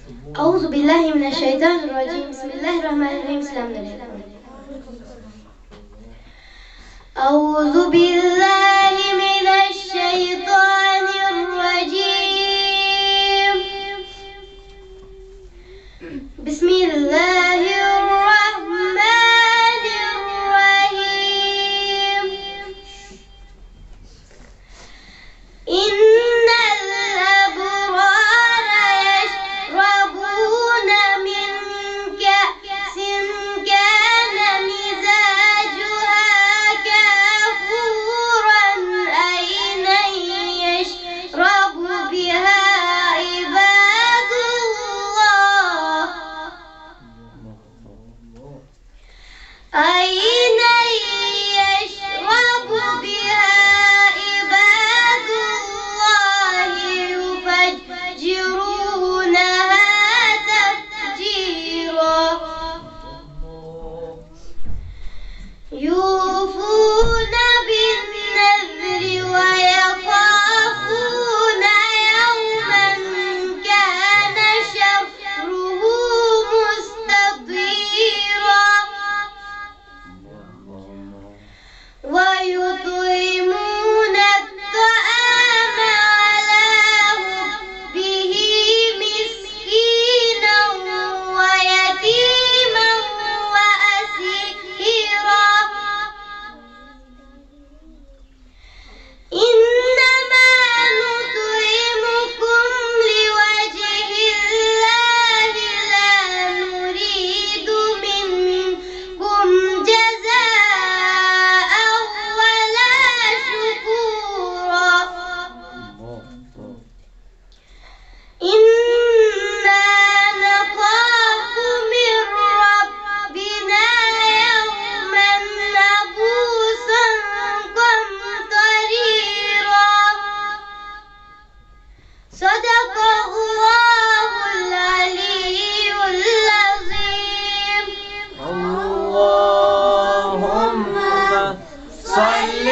أعوذ بالله من الشيطان الرجيم. بسم الله الرحمن الرحيم. السلام عليكم. أعوذ بالله من الشيطان الرجيم. بسم الله الرحمن الرحيم. إن الأبرار يشربون من كأس كان مزاجها كافورا عينا يشرب بها عباد الله عينا يشرب بها عباد الله يفجرونها تفجيرا يوفون بالنذر ويخافون يوما كان شره مستطيرا ويطعمون الطعام على حبه مسكينا ويتيما وأسيرا إنما نطعمكم لوجه الله لا نريد منكم جزاء ولا شكورا إنا نخاف من ربنا يوما عبوسا قمطريرا. صدق الله العلي العظيم. اللهم صل